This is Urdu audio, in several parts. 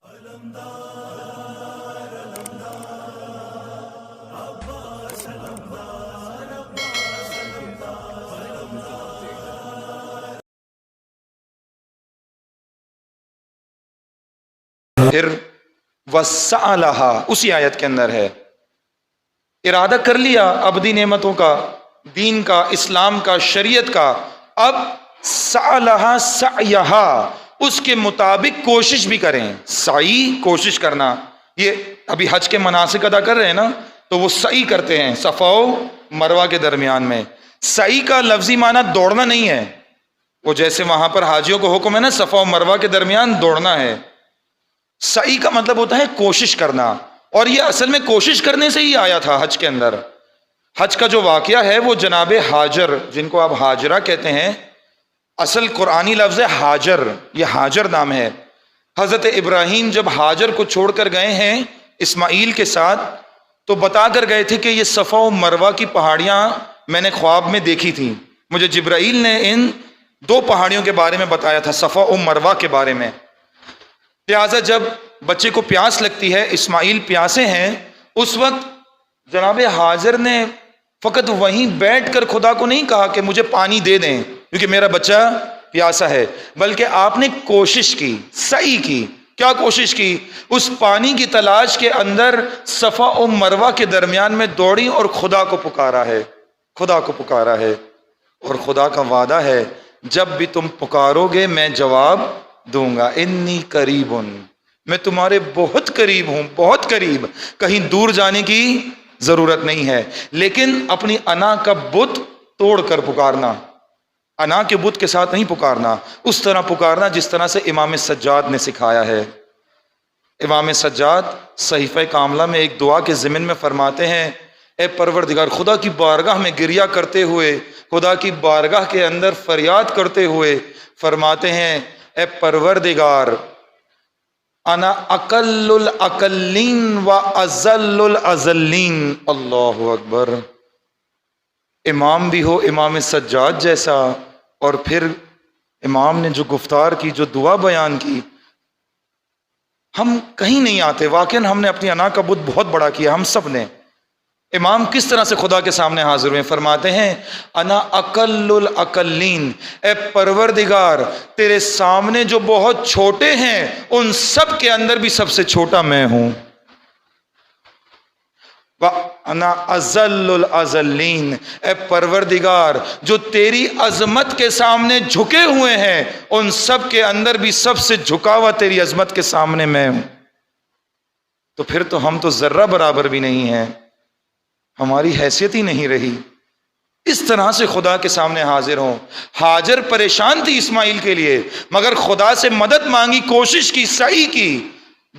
پھر وَسَأَلَهَا اسی آیت کے اندر ہے، ارادہ کر لیا ابدی نعمتوں کا، دین کا، اسلام کا، شریعت کا، اب سَأَلَهَا سَعْيَهَا اس کے مطابق کوشش بھی کریں۔ سعی کوشش کرنا، یہ ابھی حج کے مناسک ادا کر رہے ہیں نا، تو وہ سعی کرتے ہیں صفا و مروہ کے درمیان میں۔ سعی کا لفظی معنی دوڑنا نہیں ہے، وہ جیسے وہاں پر حاجیوں کو حکم ہے نا صفا و مروہ کے درمیان دوڑنا ہے۔ سعی کا مطلب ہوتا ہے کوشش کرنا، اور یہ اصل میں کوشش کرنے سے ہی آیا تھا حج کے اندر۔ حج کا جو واقعہ ہے وہ جناب ہاجر، جن کو آپ ہاجرہ کہتے ہیں، اصل قرآنی لفظ ہے ہاجر، یہ ہاجر نام ہے۔ حضرت ابراہیم جب ہاجر کو چھوڑ کر گئے ہیں اسماعیل کے ساتھ، تو بتا کر گئے تھے کہ یہ صفا و مروہ کی پہاڑیاں میں نے خواب میں دیکھی تھیں، مجھے جبرائیل نے ان دو پہاڑیوں کے بارے میں بتایا تھا، صفا و مروہ کے بارے میں۔ لہٰذا جب بچے کو پیاس لگتی ہے، اسماعیل پیاسے ہیں، اس وقت جناب حاجر نے فقط وہیں بیٹھ کر خدا کو نہیں کہا کہ مجھے پانی دے دیں کیونکہ میرا بچہ پیاسا ہے، بلکہ آپ نے کوشش کی، سعی کی۔ کیا کوشش کی؟ اس پانی کی تلاش کے اندر صفا و مروہ کے درمیان میں دوڑی اور خدا کو پکارا ہے، خدا کو پکارا ہے، اور خدا کا وعدہ ہے جب بھی تم پکارو گے میں جواب دوں گا۔ انی قریب، میں تمہارے بہت قریب ہوں، بہت قریب، کہیں دور جانے کی ضرورت نہیں ہے۔ لیکن اپنی انا کا بت توڑ کر پکارنا، انا کے بت کے ساتھ نہیں پکارنا، اس طرح پکارنا جس طرح سے امام سجاد نے سکھایا ہے۔ امام سجاد صحیفہ کاملہ میں ایک دعا کے ضمن میں فرماتے ہیں، اے پروردگار، خدا کی بارگاہ میں گریہ کرتے ہوئے، خدا کی بارگاہ کے اندر فریاد کرتے ہوئے فرماتے ہیں، اے پروردگار، انا اقل الاقلین و اذل الاذلین۔ اللہ اکبر۔ امام بھی ہو امام سجاد جیسا، اور پھر امام نے جو گفتار کی، جو دعا بیان کی، ہم کہیں نہیں آتے۔ واقعاً ہم نے اپنی انا کا بت بہت بڑا کیا، ہم سب نے۔ امام کس طرح سے خدا کے سامنے حاضر ہوئے؟ فرماتے ہیں، انا اقل الاقلین، اے پروردگار، تیرے سامنے جو بہت چھوٹے ہیں ان سب کے اندر بھی سب سے چھوٹا میں ہوں۔ وَأَنَا أَذَلُّ الْأَذَلِّينَ، اے پروردگار، جو تیری عظمت کے سامنے جھکے ہوئے ہیں ان سب کے اندر بھی سب سے جھکا ہوا تیری عظمت کے سامنے میں ہوں۔ تو پھر تو ہم تو ذرہ برابر بھی نہیں ہیں، ہماری حیثیت ہی نہیں رہی۔ اس طرح سے خدا کے سامنے حاضر ہوں۔ ہاجر پریشان تھی اسماعیل کے لیے، مگر خدا سے مدد مانگی، کوشش کی، سعی کی،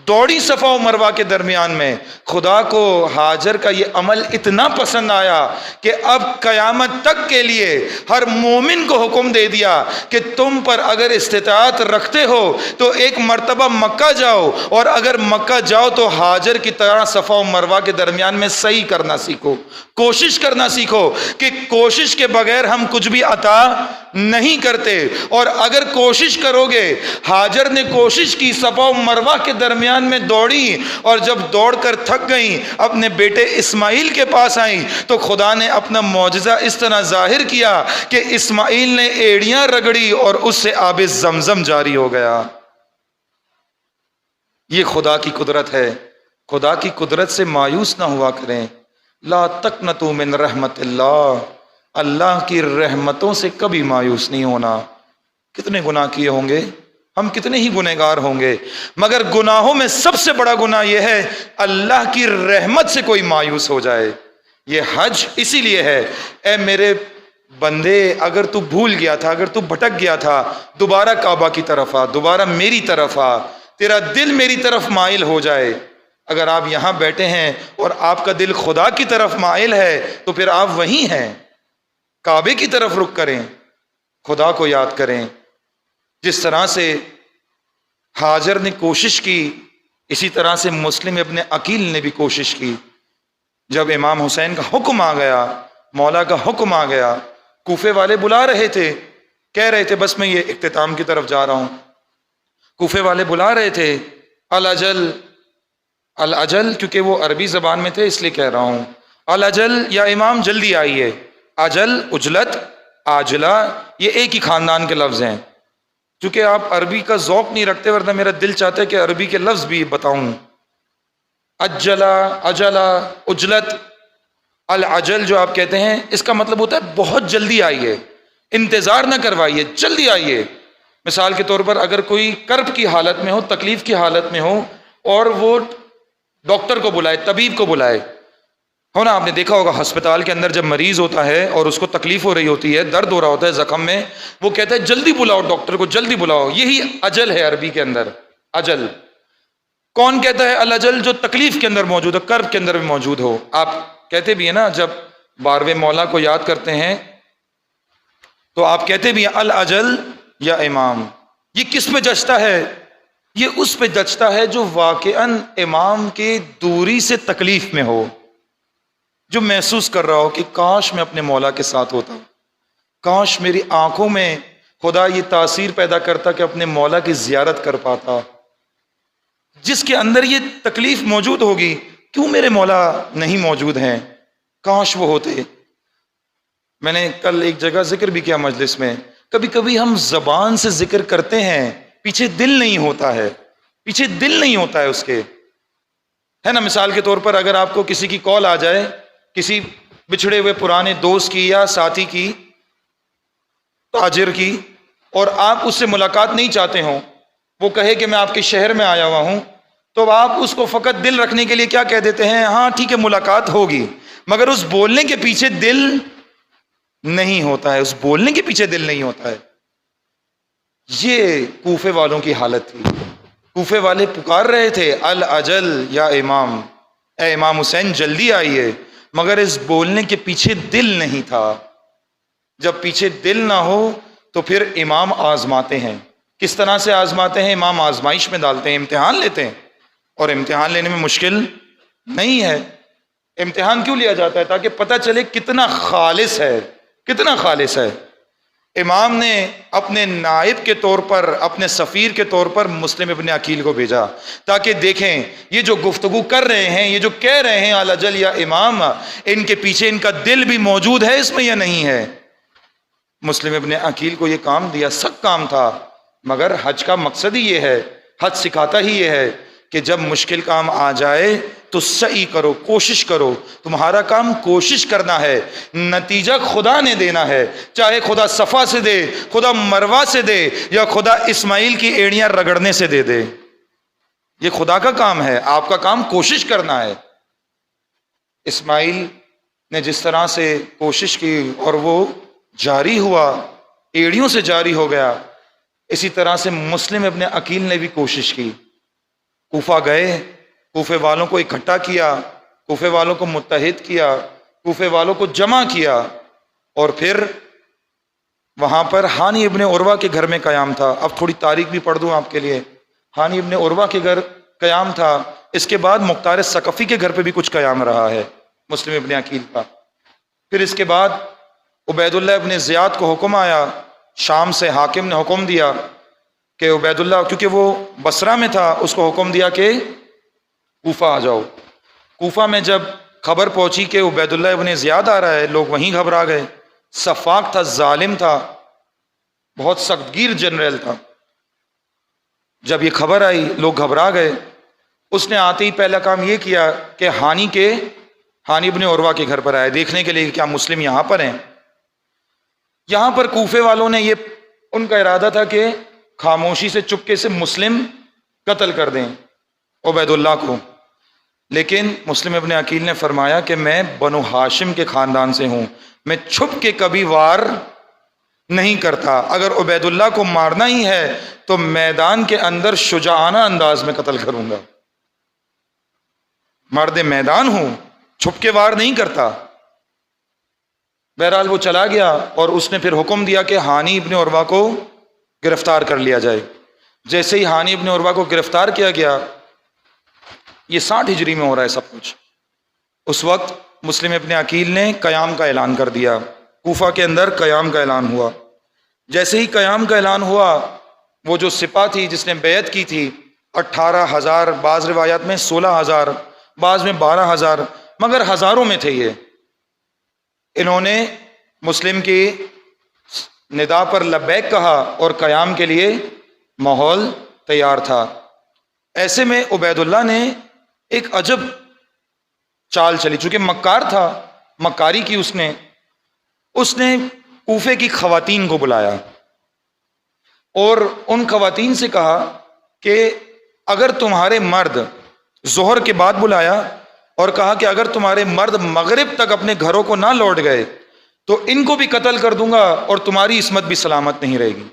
دوڑی صفا و مروہ کے درمیان میں۔ خدا کو ہاجر کا یہ عمل اتنا پسند آیا کہ اب قیامت تک کے لیے ہر مومن کو حکم دے دیا کہ تم پر اگر استطاعت رکھتے ہو تو ایک مرتبہ مکہ جاؤ، اور اگر مکہ جاؤ تو ہاجر کی طرح صفا و مروہ کے درمیان میں سعی کرنا سیکھو، کوشش کرنا سیکھو، کہ کوشش کے بغیر ہم کچھ بھی عطا نہیں کرتے۔ اور اگر کوشش کرو گے، ہاجر نے کوشش کی، صفا و مروہ کے درمیان میں دوڑی، اور جب دوڑ کر تھک گئیں اپنے بیٹے اسماعیل کے پاس آئیں تو خدا نے اپنا معجزہ اس طرح ظاہر کیا کہ اسماعیل نے ایڑیاں رگڑی اور اس سے آب زمزم جاری ہو گیا۔ یہ خدا کی قدرت ہے۔ خدا کی قدرت سے مایوس نہ ہوا کریں۔ لا تقنطوا من رحمت اللہ، اللہ کی رحمتوں سے کبھی مایوس نہیں ہونا۔ کتنے گناہ کیے ہوں گے ہم، کتنے ہی گنہگار ہوں گے، مگر گناہوں میں سب سے بڑا گناہ یہ ہے اللہ کی رحمت سے کوئی مایوس ہو جائے۔ یہ حج اسی لیے ہے، اے میرے بندے، اگر تو بھول گیا تھا، اگر تو بھٹک گیا تھا، دوبارہ کعبہ کی طرف آ، دوبارہ میری طرف آ، تیرا دل میری طرف مائل ہو جائے۔ اگر آپ یہاں بیٹھے ہیں اور آپ کا دل خدا کی طرف مائل ہے تو پھر آپ وہیں ہیں، کعبے کی طرف رخ کریں، خدا کو یاد کریں۔ جس طرح سے ہاجر نے کوشش کی، اسی طرح سے مسلم ابن عقیل نے بھی کوشش کی۔ جب امام حسین کا حکم آ گیا، مولا کا حکم آ گیا، کوفے والے بلا رہے تھے، کہہ رہے تھے بس میں یہ اختتام کی طرف جا رہا ہوں، کوفے والے بلا رہے تھے الاجل، الاجل کیونکہ وہ عربی زبان میں تھے اس لیے کہہ رہا ہوں، الاجل یا امام جلدی آئیے، اجل، اجلت، آجلہ، یہ ایک ہی خاندان کے لفظ ہیں۔ چونکہ آپ عربی کا ذوق نہیں رکھتے، ورنہ میرا دل چاہتا ہے کہ عربی کے لفظ بھی بتاؤں۔ اجلا، اجلا، اجلت، العجل جو آپ کہتے ہیں اس کا مطلب ہوتا ہے بہت جلدی آئیے، انتظار نہ کروائیے، جلدی آئیے۔ مثال کے طور پر اگر کوئی کرب کی حالت میں ہو، تکلیف کی حالت میں ہو، اور وہ ڈاکٹر کو بلائے، طبیب کو بلائے، ہو نا، آپ نے دیکھا ہوگا ہسپتال کے اندر جب مریض ہوتا ہے اور اس کو تکلیف ہو رہی ہوتی ہے، درد ہو رہا ہوتا ہے زخم میں، وہ کہتا ہے جلدی بلاؤ ڈاکٹر کو، جلدی بلاؤ۔ یہی اجل ہے عربی کے اندر، اجل۔ کون کہتا ہے الاجل؟ جو تکلیف کے اندر موجود ہو، کرب کے اندر بھی موجود ہو۔ آپ کہتے بھی ہیں نا، جب بارہویں مولا کو یاد کرتے ہیں تو آپ کہتے بھی ہیں الاجل یا امام۔ یہ کس پہ جچتا ہے؟ یہ اس پہ جچتا ہے جو واقعاً امام کے دوری سے تکلیف میں ہو، جو محسوس کر رہا ہو کہ کاش میں اپنے مولا کے ساتھ ہوتا، کاش میری آنکھوں میں خدا یہ تاثیر پیدا کرتا کہ اپنے مولا کی زیارت کر پاتا۔ جس کے اندر یہ تکلیف موجود ہوگی، کیوں میرے مولا نہیں موجود ہیں، کاش وہ ہوتے۔ میں نے کل ایک جگہ ذکر بھی کیا مجلس میں، کبھی کبھی ہم زبان سے ذکر کرتے ہیں، پیچھے دل نہیں ہوتا ہے، پیچھے دل نہیں ہوتا ہے اس کے، ہے نا۔ مثال کے طور پر اگر آپ کو کسی کی کال آ جائے، کسی بچھڑے ہوئے پرانے دوست کی یا ساتھی کی، تاجر کی، اور آپ اس سے ملاقات نہیں چاہتے ہوں، وہ کہے کہ میں آپ کے شہر میں آیا ہوا ہوں، تو آپ اس کو فقط دل رکھنے کے لیے کیا کہہ دیتے ہیں؟ ہاں ٹھیک ہے ملاقات ہوگی، مگر اس بولنے کے پیچھے دل نہیں ہوتا ہے، اس بولنے کے پیچھے دل نہیں ہوتا ہے۔ یہ کوفے والوں کی حالت تھی۔ کوفے والے پکار رہے تھے الاجل یا امام، اے امام حسین جلدی آئیے، مگر اس بولنے کے پیچھے دل نہیں تھا۔ جب پیچھے دل نہ ہو تو پھر امام آزماتے ہیں۔ کس طرح سے آزماتے ہیں؟ امام آزمائش میں ڈالتے ہیں، امتحان لیتے ہیں، اور امتحان لینے میں مشکل نہیں ہے۔ امتحان کیوں لیا جاتا ہے؟ تاکہ پتہ چلے کتنا خالص ہے، کتنا خالص ہے۔ امام نے اپنے نائب کے طور پر، اپنے سفیر کے طور پر مسلم ابن عقیل کو بھیجا تاکہ دیکھیں یہ جو گفتگو کر رہے ہیں، یہ جو کہہ رہے ہیں الاجل یا امام، ان کے پیچھے ان کا دل بھی موجود ہے اس میں یا نہیں ہے۔ مسلم ابن عقیل کو یہ کام دیا، سخت کام تھا، مگر حج کا مقصد ہی یہ ہے، حج سکھاتا ہی یہ ہے کہ جب مشکل کام آ جائے تو سعی کرو، کوشش کرو، تمہارا کام کوشش کرنا ہے، نتیجہ خدا نے دینا ہے، چاہے خدا صفا سے دے، خدا مروہ سے دے، یا خدا اسماعیل کی ایڑیاں رگڑنے سے دے دے، یہ خدا کا کام ہے، آپ کا کام کوشش کرنا ہے۔ اسماعیل نے جس طرح سے کوشش کی اور وہ جاری ہوا، ایڑیوں سے جاری ہو گیا، اسی طرح سے مسلم ابن عقیل نے بھی کوشش کی۔ کوفہ گئے، کوفے والوں کو اکٹھا کیا، کوفے والوں کو متحد کیا، کوفے والوں کو جمع کیا، اور پھر وہاں پر ہانی ابن عروہ کے گھر میں قیام تھا۔ اب تھوڑی تاریخ بھی پڑھ دوں آپ کے لیے۔ ہانی ابن عروہ کے گھر قیام تھا، اس کے بعد مختار ثقفی کے گھر پہ بھی کچھ قیام رہا ہے مسلم ابن عقیل کا۔ پھر اس کے بعد عبید اللہ ابن زیاد کو حکم آیا، شام سے حاکم نے حکم دیا کہ عبید اللہ، کیونکہ وہ بصرہ میں تھا، اس کو حکم دیا کہ کوفہ آ جاؤ۔ کوفہ میں جب خبر پہنچی کہ عبید اللہ ابن زیاد آ رہا ہے، لوگ وہیں گھبرا گئے۔ سفاک تھا، ظالم تھا، بہت سخت گیر جنرل تھا۔ جب یہ خبر آئی لوگ گھبرا گئے۔ اس نے آتے ہی پہلا کام یہ کیا کہ ہانی ابن عروہ کے گھر پر آئے دیکھنے کے لیے کہ کیا مسلم یہاں پر ہیں۔ یہاں پر کوفے والوں نے ان کا ارادہ تھا کہ خاموشی سے، چپکے سے مسلم قتل کر دیں عبید اللہ کو، لیکن مسلم ابن عقیل نے فرمایا کہ میں بنو ہاشم کے خاندان سے ہوں، میں چھپ کے کبھی وار نہیں کرتا، اگر عبید اللہ کو مارنا ہی ہے تو میدان کے اندر شجاعانہ انداز میں قتل کروں گا، مرد میدان ہوں، چھپ کے وار نہیں کرتا۔ بہرحال وہ چلا گیا اور اس نے پھر حکم دیا کہ ہانی ابن عروہ کو گرفتار کر لیا جائے۔ جیسے ہی ہانی ابن عروہ کو گرفتار کیا گیا، یہ 60 ہجری میں ہو رہا ہے سب کچھ، اس وقت مسلم ابن عقیل نے قیام کا اعلان کر دیا، کوفہ کے اندر قیام کا اعلان ہوا۔ جیسے ہی قیام کا اعلان ہوا، وہ جو سپاہ تھی جس نے بیعت کی تھی 18,000، بعض روایات میں 16,000، بعض میں 12,000، مگر ہزاروں میں تھے یہ. انہوں نے مسلم کی ندا پر لبیک کہا اور قیام کے لیے ماحول تیار تھا. ایسے میں عبید اللہ نے ایک عجب چال چلی، چونکہ مکار تھا، مکاری کی اس نے کوفے کی خواتین کو بلایا اور ان خواتین سے کہا کہ اگر تمہارے مرد، ظہر کے بعد بلایا اور کہا کہ اگر تمہارے مرد مغرب تک اپنے گھروں کو نہ لوٹ گئے تو ان کو بھی قتل کر دوں گا اور تمہاری عصمت بھی سلامت نہیں رہے گی.